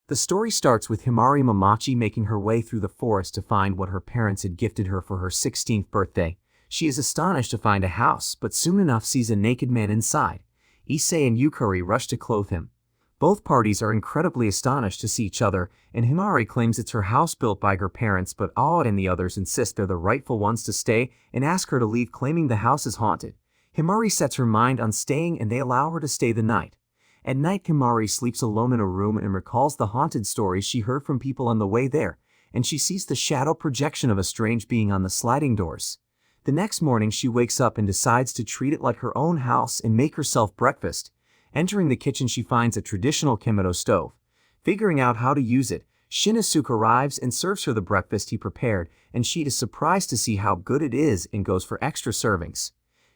The story starts with Himari Momochi making her way through the forest to find what her parents had gifted her for her 16th birthday. She is astonished to find a house, but soon enough sees a naked man inside. Issei and Yukari rush to clothe him. Both parties are incredibly astonished to see each other, and Himari claims it's her house built by her parents, but Aoi and the others insist they're the rightful ones to stay and ask her to leave, claiming the house is haunted. Himari sets her mind on staying and they allow her to stay the night. At night, Himari sleeps alone in a room and recalls the haunted stories she heard from people on the way there, and she sees the shadow projection of a strange being on the sliding doors. The next morning, she wakes up and decides to treat it like her own house and make herself breakfast. Entering the kitchen, she finds a traditional Kemoto stove. Figuring out how to use it, Shinosuke arrives and serves her the breakfast he prepared, and she is surprised to see how good it is and goes for extra servings.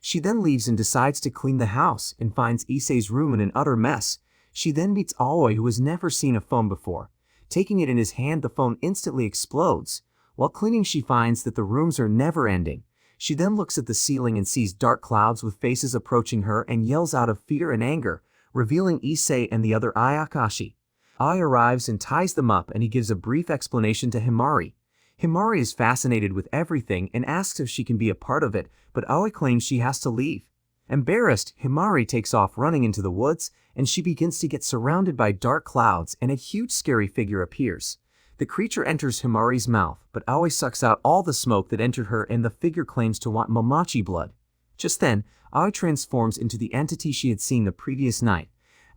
She then leaves and decides to clean the house and finds Issei's room in an utter mess. She then meets Aoi, who has never seen a phone before. Taking it in his hand, the phone instantly explodes. While cleaning, she finds that the rooms are never ending. She then looks at the ceiling and sees dark clouds with faces approaching her and yells out of fear and anger, revealing Issei and the other Ayakashi. Aoi arrives and ties them up, and he gives a brief explanation to Himari. Himari is fascinated with everything and asks if she can be a part of it, but Aoi claims she has to leave. Embarrassed, Himari takes off running into the woods, and she begins to get surrounded by dark clouds and a huge scary figure appears. The creature enters Himari's mouth, but Aoi sucks out all the smoke that entered her and the figure claims to want Momochi blood. Just then, Aoi transforms into the entity she had seen the previous night.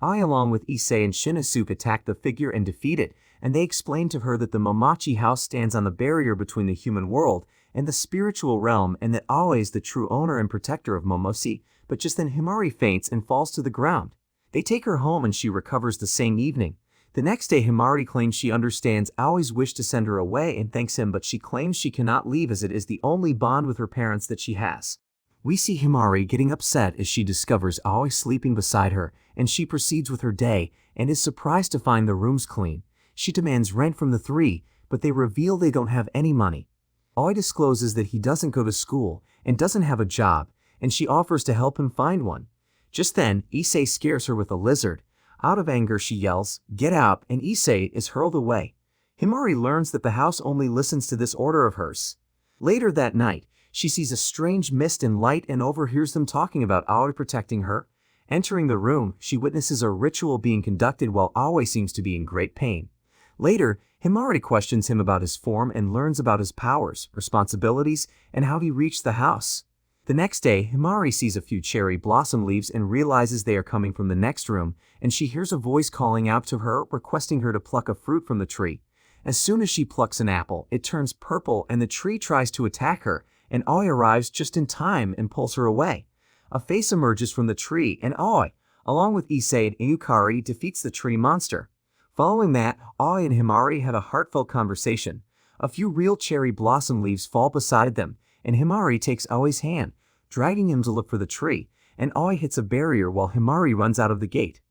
Aoi along with Issei and Shinosuke attack the figure and defeat it, and they explain to her that the Momochi house stands on the barrier between the human world and the spiritual realm, and that Aoi is the true owner and protector of Momoshi, but just then Himari faints and falls to the ground. They take her home and she recovers the same evening. The next day, Himari claims she understands Aoi's wish to send her away and thanks him, but she claims she cannot leave as it is the only bond with her parents that she has. We see Himari getting upset as she discovers Aoi sleeping beside her, and she proceeds with her day and is surprised to find the rooms clean. She demands rent from the three, but they reveal they don't have any money. Aoi discloses that he doesn't go to school and doesn't have a job, and she offers to help him find one. Just then, Issei scares her with a lizard. Out of anger, she yells, "Get out," and Issei is hurled away. Himari learns that the house only listens to this order of hers. Later that night, she sees a strange mist and light and overhears them talking about Aoi protecting her. Entering the room, she witnesses a ritual being conducted while Aoi seems to be in great pain. Later, Himari questions him about his form and learns about his powers, responsibilities, and how he reached the house. The next day, Himari sees a few cherry blossom leaves and realizes they are coming from the next room, and she hears a voice calling out to her, requesting her to pluck a fruit from the tree. As soon as she plucks an apple, it turns purple and the tree tries to attack her, and Aoi arrives just in time and pulls her away. A face emerges from the tree, and Aoi, along with Issei and Yukari, defeats the tree monster. Following that, Aoi and Himari have a heartfelt conversation. A few real cherry blossom leaves fall beside them, and Himari takes Aoi's hand, dragging him to look for the tree, and Aoi hits a barrier while Himari runs out of the gate.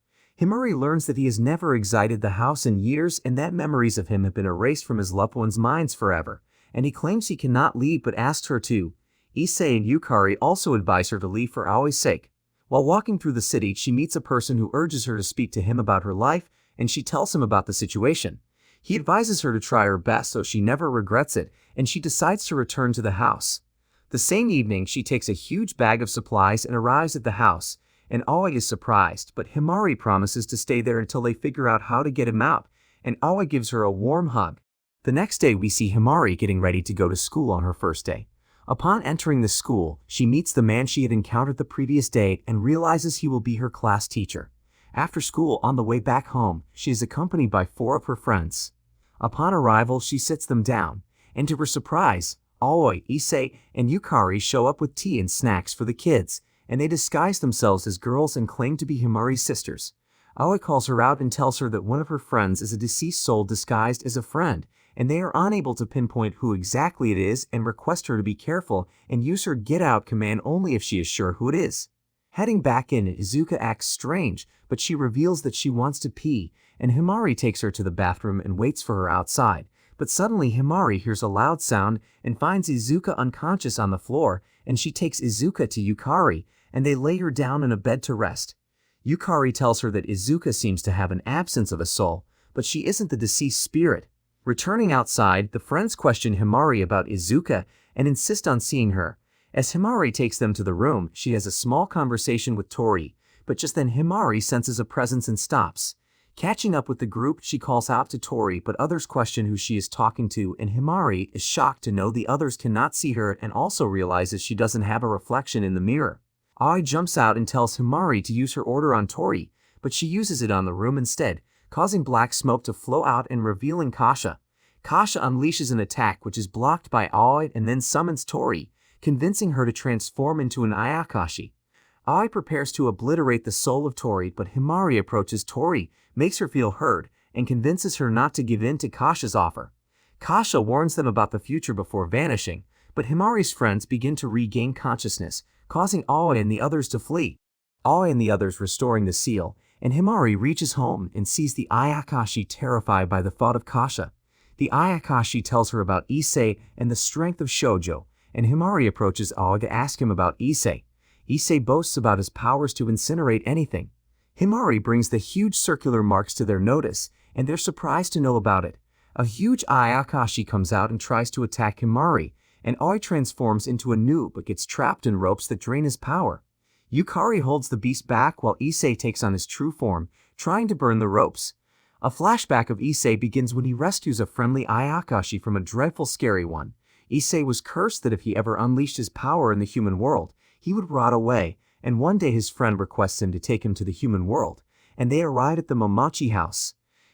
Himari learns that he has never exited the house in years and that memories of him have been erased from his loved ones' minds forever, and he claims he cannot leave but asks her to. Issei and Yukari also advise her to leave for Aoi's sake. While walking through the city, she meets a person who urges her to speak to him about her life, and she tells him about the situation. He advises her to try her best so she never regrets it, and she decides to return to the house. The same evening, she takes a huge bag of supplies and arrives at the house, and Aoi is surprised, but Himari promises to stay there until they figure out how to get him out, and Aoi gives her a warm hug. The next day, we see Himari getting ready to go to school on her first day. Upon entering the school, she meets the man she had encountered the previous day and realizes he will be her class teacher. After school, on the way back home, she is accompanied by 4 of her friends. Upon arrival, she sits them down, and to her surprise, Aoi, Issei, and Yukari show up with tea and snacks for the kids, and they disguise themselves as girls and claim to be Himari's sisters. Aoi calls her out and tells her that one of her friends is a deceased soul disguised as a friend, and they are unable to pinpoint who exactly it is and request her to be careful and use her get out command only if she is sure who it is. Heading back in, Izuka acts strange, but she reveals that she wants to pee, and Himari takes her to the bathroom and waits for her outside. But suddenly Himari hears a loud sound and finds Izuka unconscious on the floor, and she takes Izuka to Yukari, and they lay her down in a bed to rest. Yukari tells her that Izuka seems to have an absence of a soul, but she isn't the deceased spirit. Returning outside, the friends question Himari about Izuka and insist on seeing her. As Himari takes them to the room, she has a small conversation with Tori, but just then Himari senses a presence and stops. Catching up with the group, she calls out to Tori, but others question who she is talking to, and Himari is shocked to know the others cannot see her and also realizes she doesn't have a reflection in the mirror. Ai jumps out and tells Himari to use her order on Tori, but she uses it on the room instead, causing black smoke to flow out and revealing Kasha. Kasha unleashes an attack which is blocked by Ai and then summons Tori, convincing her to transform into an Ayakashi. Ai prepares to obliterate the soul of Tori, but Himari approaches Tori, makes her feel heard, and convinces her not to give in to Kasha's offer. Kasha warns them about the future before vanishing, but Himari's friends begin to regain consciousness, causing Ai and the others to flee. Ai and the others restoring the seal, and Himari reaches home and sees the Ayakashi terrified by the thought of Kasha. The Ayakashi tells her about Issei and the strength of Shoujo, and Himari approaches Ai to ask him about Issei. Issei boasts about his powers to incinerate anything. Himari brings the huge circular marks to their notice, and they're surprised to know about it. A huge Ayakashi comes out and tries to attack Himari, and Ai transforms into a new but gets trapped in ropes that drain his power. Yukari holds the beast back while Issei takes on his true form, trying to burn the ropes. A flashback of Issei begins when he rescues a friendly Ayakashi from a dreadful scary one. Issei was cursed that if he ever unleashed his power in the human world, he would rot away, and one day his friend requests him to take him to the human world, and they arrive at the Momochi house.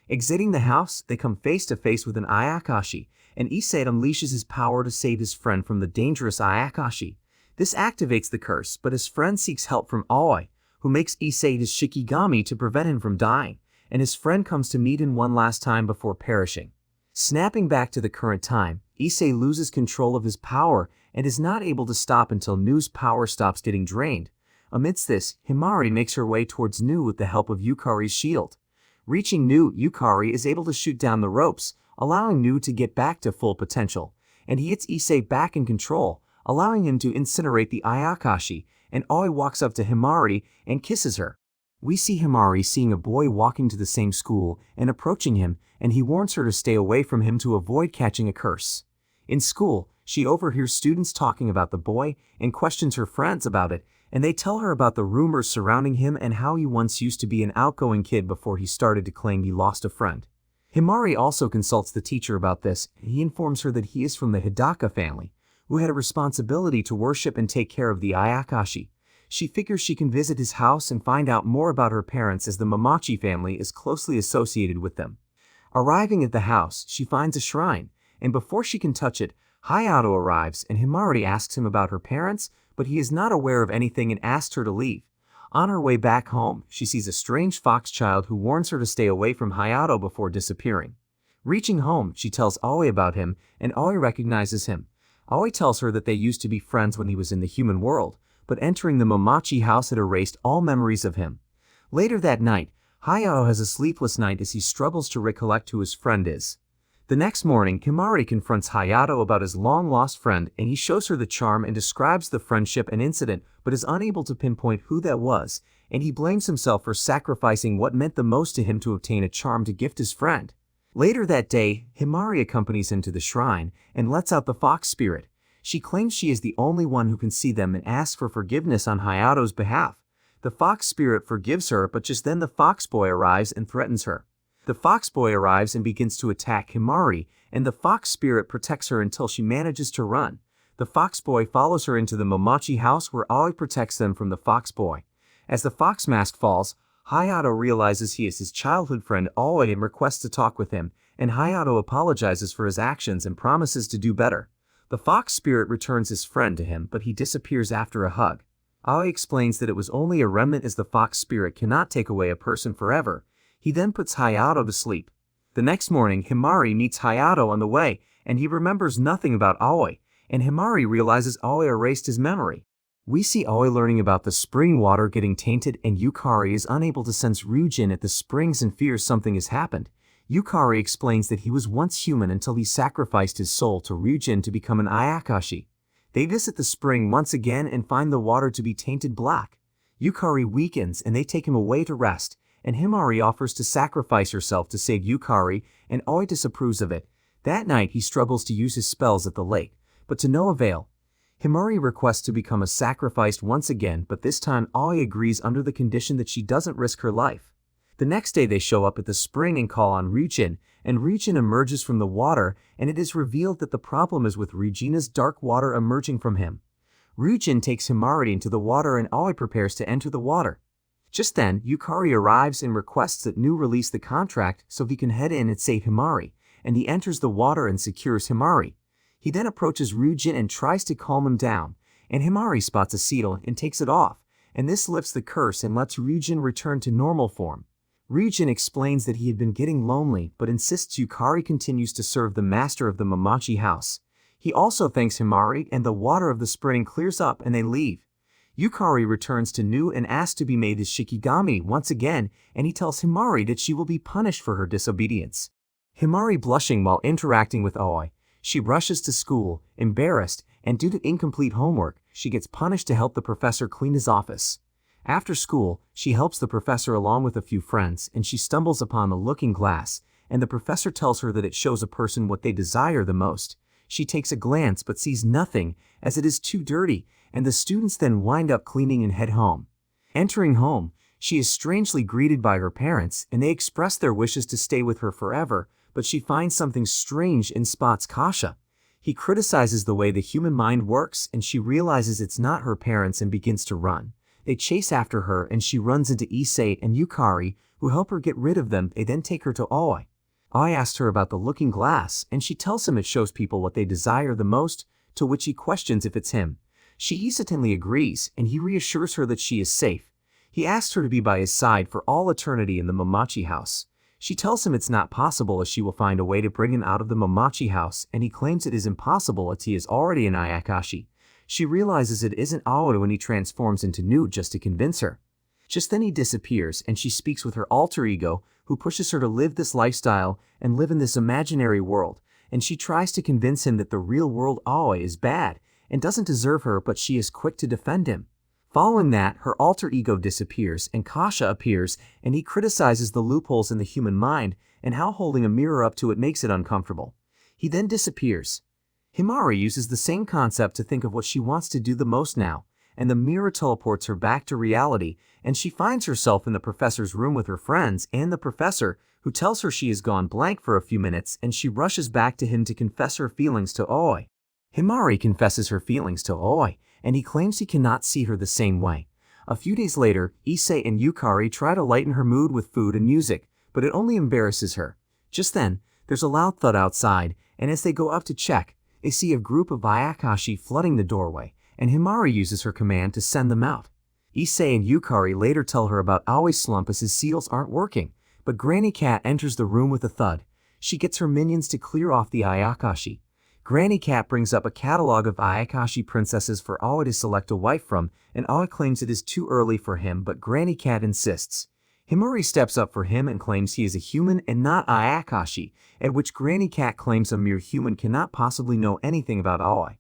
Exiting the house, they come face to face with an Ayakashi, and Issei unleashes his power to save his friend from the dangerous Ayakashi. This activates the curse, but his friend seeks help from Aoi, who makes Issei his Shikigami to prevent him from dying, and his friend comes to meet him one last time before perishing. Snapping back to the current time, Issei loses control of his power and is not able to stop until Nu's power stops getting drained. Amidst this, Himari makes her way towards Nu with the help of Yukari's shield. Reaching Nu, Yukari is able to shoot down the ropes, allowing Nu to get back to full potential, and he gets Issei back in control, allowing him to incinerate the Ayakashi, and Aoi walks up to Himari and kisses her. We see Himari seeing a boy walking to the same school and approaching him, and he warns her to stay away from him to avoid catching a curse. In school, she overhears students talking about the boy and questions her friends about it, and they tell her about the rumors surrounding him and how he once used to be an outgoing kid before he started to claim he lost a friend. Himari also consults the teacher about this, and he informs her that he is from the Hidaka family, who had a responsibility to worship and take care of the Ayakashi. She figures she can visit his house and find out more about her parents as the Momochi family is closely associated with them. Arriving at the house, she finds a shrine, and before she can touch it, Hayato arrives and Himari asks him about her parents, but he is not aware of anything and asks her to leave. On her way back home, she sees a strange fox child who warns her to stay away from Hayato before disappearing. Reaching home, she tells Aoi about him, and Aoi recognizes him. Aoi tells her that they used to be friends when he was in the human world, but entering the Momochi house had erased all memories of him. Later that night, Hayato has a sleepless night as he struggles to recollect who his friend is. The next morning, Himari confronts Hayato about his long-lost friend, and he shows her the charm and describes the friendship and incident, but is unable to pinpoint who that was, and he blames himself for sacrificing what meant the most to him to obtain a charm to gift his friend. Later that day, Himari accompanies him to the shrine and lets out the fox spirit. She claims she is the only one who can see them and asks for forgiveness on Hayato's behalf. The fox spirit forgives her, but just then the fox boy arrives and threatens her. The fox boy arrives and begins to attack Himari, and the fox spirit protects her until she manages to run. The fox boy follows her into the Momochi house where Aoi protects them from the fox boy. As the fox mask falls, Hayato realizes he is his childhood friend Aoi and requests to talk with him, and Hayato apologizes for his actions and promises to do better. The fox spirit returns his friend to him, but he disappears after a hug. Aoi explains that it was only a remnant as the fox spirit cannot take away a person forever. He then puts Hayato to sleep. The next morning, Himari meets Hayato on the way, and he remembers nothing about Aoi, and Himari realizes Aoi erased his memory. We see Aoi learning about the spring water getting tainted, and Yukari is unable to sense Ryujin at the springs and fears something has happened. Yukari explains that he was once human until he sacrificed his soul to Ryujin to become an Ayakashi. They visit the spring once again and find the water to be tainted black. Yukari weakens and they take him away to rest, and Himari offers to sacrifice herself to save Yukari, and Aoi disapproves of it. That night he struggles to use his spells at the lake, but to no avail. Himari requests to become a sacrifice once again, but this time Aoi agrees under the condition that she doesn't risk her life. The next day they show up at the spring and call on Ryujin, and Ryujin emerges from the water, and it is revealed that the problem is with Regina's dark water emerging from him. Ryujin takes Himari into the water and Aoi prepares to enter the water. Just then, Yukari arrives and requests that Nu release the contract so he can head in and save Himari, and he enters the water and secures Himari. He then approaches Ryujin and tries to calm him down, and Himari spots a seal and takes it off, and this lifts the curse and lets Ryujin return to normal form. Ryujin explains that he had been getting lonely but insists Yukari continues to serve the master of the Mamachi house. He also thanks Himari and the water of the spring clears up and they leave. Yukari returns to Nu and asks to be made his Shikigami once again, and he tells Himari that she will be punished for her disobedience. Himari blushing while interacting with Aoi. She rushes to school, embarrassed, and due to incomplete homework, she gets punished to help the professor clean his office. After school, she helps the professor along with a few friends, and she stumbles upon the looking glass, and the professor tells her that it shows a person what they desire the most. She takes a glance but sees nothing, as it is too dirty, and the students then wind up cleaning and head home. Entering home, she is strangely greeted by her parents, and they express their wishes to stay with her forever, but she finds something strange and spots Kasha. He criticizes the way the human mind works, and she realizes it's not her parents and begins to run. They chase after her and she runs into Issei and Yukari, who help her get rid of them. They then take her to Aoi. Aoi asks her about the looking glass, and she tells him it shows people what they desire the most, to which he questions if it's him. She hesitantly agrees, and he reassures her that she is safe. He asks her to be by his side for all eternity in the Mamachi house. She tells him it's not possible as she will find a way to bring him out of the Mamachi house, and he claims it is impossible as he is already an Ayakashi. She realizes it isn't Aoi when he transforms into Nu just to convince her. Just then he disappears and she speaks with her alter ego, who pushes her to live this lifestyle and live in this imaginary world, and she tries to convince him that the real world Aoi is bad and doesn't deserve her, but she is quick to defend him. Following that, her alter ego disappears and Kasha appears, and he criticizes the loopholes in the human mind and how holding a mirror up to it makes it uncomfortable. He then disappears. Himari uses the same concept to think of what she wants to do the most now, and the mirror teleports her back to reality, and she finds herself in the professor's room with her friends and the professor, who tells her she has gone blank for a few minutes, and she rushes back to him to confess her feelings to Aoi. Himari confesses her feelings to Aoi, and he claims he cannot see her the same way. A few days later, Issei and Yukari try to lighten her mood with food and music, but it only embarrasses her. Just then, there's a loud thud outside, and as they go up to check, they see a group of Ayakashi flooding the doorway, and Himari uses her command to send them out. Issei and Yukari later tell her about Aoi's slump as his seals aren't working, but Granny Cat enters the room with a thud. She gets her minions to clear off the Ayakashi. Granny Cat brings up a catalog of Ayakashi princesses for Aoi to select a wife from, and Aoi claims it is too early for him, but Granny Cat insists. Himari steps up for him and claims he is a human and not Ayakashi, at which Granny Cat claims a mere human cannot possibly know anything about Aoi.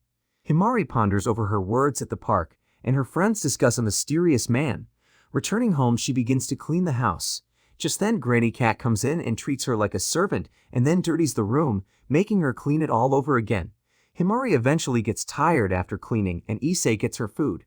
Himari ponders over her words at the park, and her friends discuss a mysterious man. Returning home, she begins to clean the house. Just then, Granny Cat comes in and treats her like a servant, and then dirties the room, making her clean it all over again. Himari eventually gets tired after cleaning, and Issei gets her food.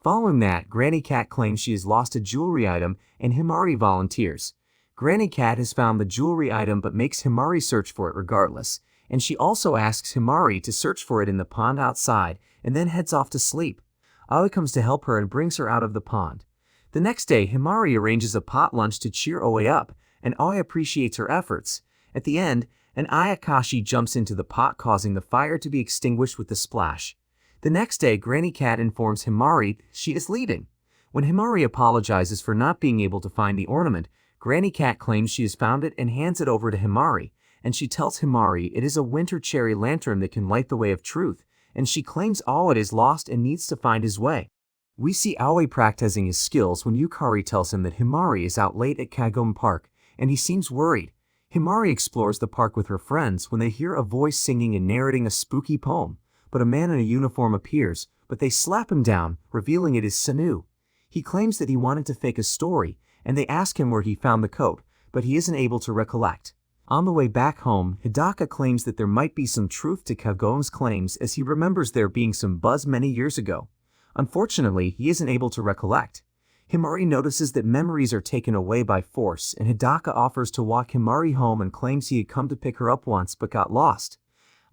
Following that, Granny Cat claims she has lost a jewelry item, and Himari volunteers. Granny Cat has found the jewelry item but makes Himari search for it regardless, and she also asks Himari to search for it in the pond outside, and then heads off to sleep. Aoi comes to help her and brings her out of the pond. The next day, Himari arranges a pot lunch to cheer Aoi up, and Aoi appreciates her efforts. At the end, an Ayakashi jumps into the pot, causing the fire to be extinguished with a splash. The next day, Granny Cat informs Himari she is leaving. When Himari apologizes for not being able to find the ornament, Granny Cat claims she has found it and hands it over to Himari, and she tells Himari it is a winter cherry lantern that can light the way of truth, and she claims Aoi is lost and needs to find his way. We see Aoi practicing his skills when Yukari tells him that Himari is out late at Kagome Park, and he seems worried. Himari explores the park with her friends when they hear a voice singing and narrating a spooky poem, but a man in a uniform appears, but they slap him down, revealing it is Sanu. He claims that he wanted to fake a story, and they ask him where he found the coat, but he isn't able to recollect. On the way back home, Hidaka claims that there might be some truth to Kagome's claims as he remembers there being some buzz many years ago. Unfortunately, he isn't able to recollect. Himari notices that memories are taken away by force, and Hidaka offers to walk Himari home and claims he had come to pick her up once but got lost.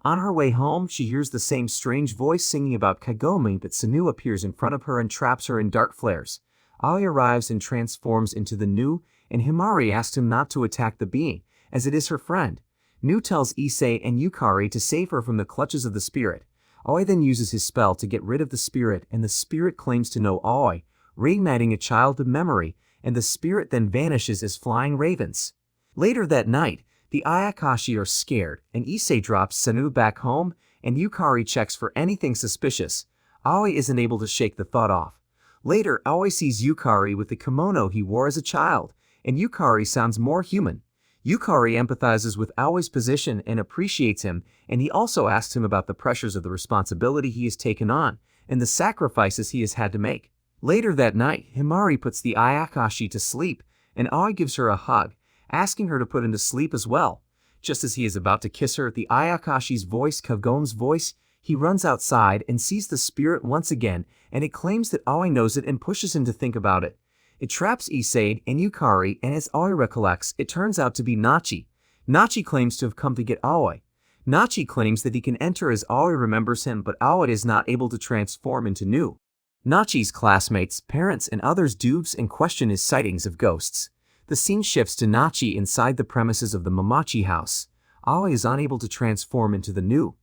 On her way home, she hears the same strange voice singing about Kagome, but Sanu appears in front of her and traps her in dark flares. Aoi arrives and transforms into the Nu, and Himari asks him not to attack the being, as it is her friend. Nu tells Issei and Yukari to save her from the clutches of the spirit. Aoi then uses his spell to get rid of the spirit, and the spirit claims to know Aoi, reigniting a childhood memory, and the spirit then vanishes as flying ravens. Later that night, the Ayakashi are scared, and Issei drops Sanu back home, and Yukari checks for anything suspicious. Aoi isn't able to shake the thought off. Later, Aoi sees Yukari with the kimono he wore as a child, and Yukari sounds more human. Yukari empathizes with Aoi's position and appreciates him, and he also asks him about the pressures of the responsibility he has taken on, and the sacrifices he has had to make. Later that night, Himari puts the Ayakashi to sleep, and Aoi gives her a hug, asking her to put him to sleep as well. Just as he is about to kiss her, the Ayakashi's voice, Kagome's voice, he runs outside and sees the spirit once again, and it claims that Aoi knows it and pushes him to think about it. It traps Issei and Yukari, and as Aoi recollects, it turns out to be Nachi. Nachi claims to have come to get Aoi. Nachi claims that he can enter as Aoi remembers him, but Aoi is not able to transform into Nu. Nachi's classmates, parents, and others dubs and question his sightings of ghosts. The scene shifts to Nachi inside the premises of the Mamachi house. Aoi is unable to transform into the Nu.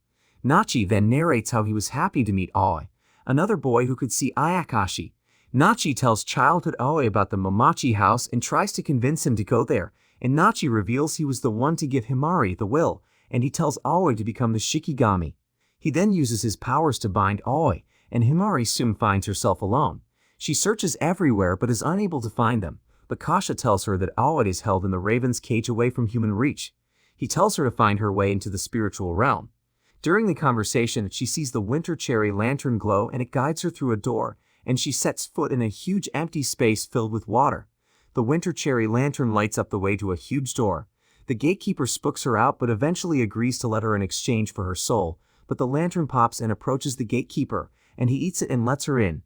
Nachi then narrates how he was happy to meet Aoi, another boy who could see Ayakashi. Nachi tells childhood Aoi about the Mamachi house and tries to convince him to go there, and Nachi reveals he was the one to give Himari the will, and he tells Aoi to become the Shikigami. He then uses his powers to bind Aoi, and Himari soon finds herself alone. She searches everywhere but is unable to find them, but Kasha tells her that Aoi is held in the raven's cage away from human reach. He tells her to find her way into the spiritual realm. During the conversation, she sees the winter cherry lantern glow and it guides her through a door, and she sets foot in a huge empty space filled with water. The winter cherry lantern lights up the way to a huge door. The gatekeeper spooks her out but eventually agrees to let her in exchange for her soul, but the lantern pops and approaches the gatekeeper, and he eats it and lets her in.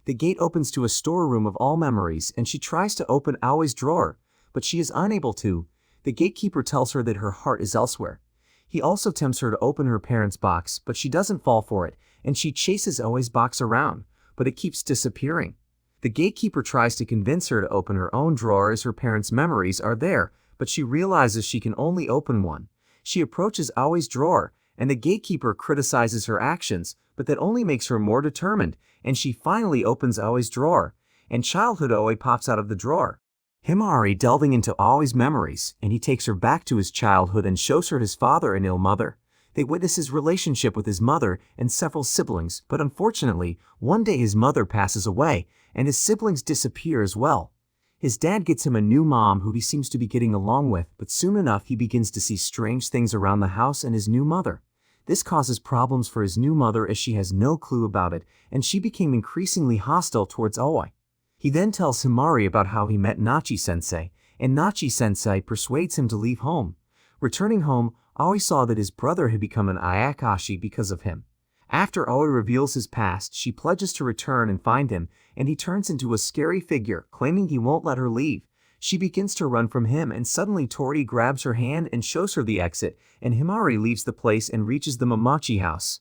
The gate opens to a storeroom of all memories, and she tries to open Aoi's drawer, but she is unable to. The gatekeeper tells her that her heart is elsewhere. He also tempts her to open her parents' box, but she doesn't fall for it, and she chases Aoi's box around, but it keeps disappearing. The gatekeeper tries to convince her to open her own drawer as her parents' memories are there, but she realizes she can only open one. She approaches Aoi's drawer, and the gatekeeper criticizes her actions, but that only makes her more determined, and she finally opens Aoi's drawer, and childhood Aoi pops out of the drawer. Himari delving into Aoi's memories, and he takes her back to his childhood and shows her his father and ill mother. They witness his relationship with his mother and several siblings, but unfortunately, one day his mother passes away, and his siblings disappear as well. His dad gets him a new mom who he seems to be getting along with, but soon enough he begins to see strange things around the house and his new mother. This causes problems for his new mother as she has no clue about it, and she became increasingly hostile towards Aoi. He then tells Himari about how he met Nachi-sensei, and Nachi-sensei persuades him to leave home. Returning home, Aoi saw that his brother had become an Ayakashi because of him. After Aoi reveals his past, she pledges to return and find him, and he turns into a scary figure, claiming he won't let her leave. She begins to run from him, and suddenly Tori grabs her hand and shows her the exit, and Himari leaves the place and reaches the Mamachi house.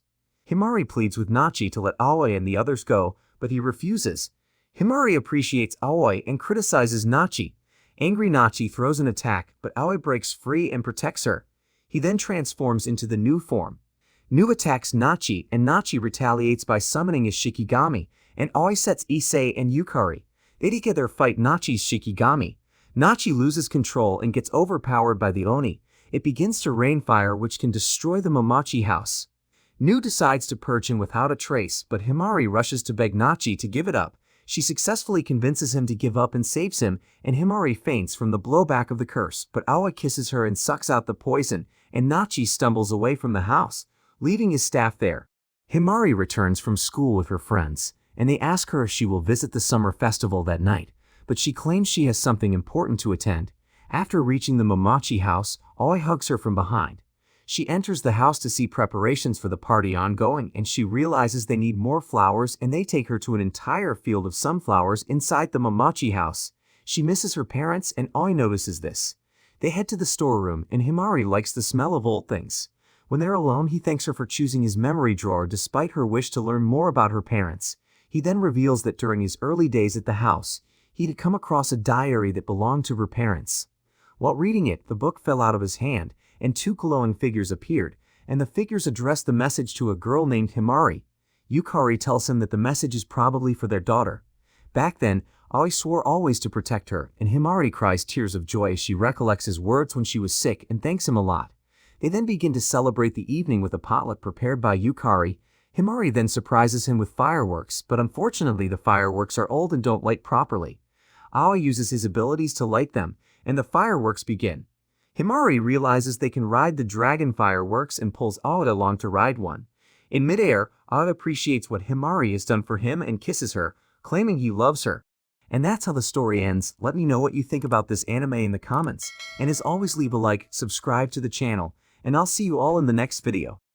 Himari pleads with Nachi to let Aoi and the others go, but he refuses. Himari appreciates Aoi and criticizes Nachi. Angry Nachi throws an attack, but Aoi breaks free and protects her. He then transforms into the Nu form. Nu attacks Nachi, and Nachi retaliates by summoning his Shikigami, and Aoi sets Issei and Yukari. They together fight Nachi's Shikigami. Nachi loses control and gets overpowered by the Oni. It begins to rain fire which can destroy the Mamachi house. Nu decides to purge him without a trace, but Himari rushes to beg Nachi to give it up. She successfully convinces him to give up and saves him, and Himari faints from the blowback of the curse, but Aoi kisses her and sucks out the poison, and Nachi stumbles away from the house, leaving his staff there. Himari returns from school with her friends, and they ask her if she will visit the summer festival that night, but she claims she has something important to attend. After reaching the Momochi house, Aoi hugs her from behind. She enters the house to see preparations for the party ongoing, and she realizes they need more flowers, and they take her to an entire field of sunflowers inside the Momochi house. She misses her parents, and Aoi notices this. They head to the storeroom, and Himari likes the smell of old things. When they're alone, he thanks her for choosing his memory drawer despite her wish to learn more about her parents. He then reveals that during his early days at the house, he had come across a diary that belonged to her parents. While reading it, the book fell out of his hand, and two glowing figures appeared, and the figures addressed the message to a girl named Himari. Yukari tells him that the message is probably for their daughter. Back then, Aoi swore always to protect her, and Himari cries tears of joy as she recollects his words when she was sick and thanks him a lot. They then begin to celebrate the evening with a potluck prepared by Yukari. Himari then surprises him with fireworks, but unfortunately the fireworks are old and don't light properly. Aoi uses his abilities to light them, and the fireworks begin. Himari realizes they can ride the dragon fireworks and pulls Aoi along to ride one. In midair, Aoi appreciates what Himari has done for him and kisses her, claiming he loves her. And that's how the story ends. Let me know what you think about this anime in the comments. And as always, leave a like, subscribe to the channel, and I'll see you all in the next video.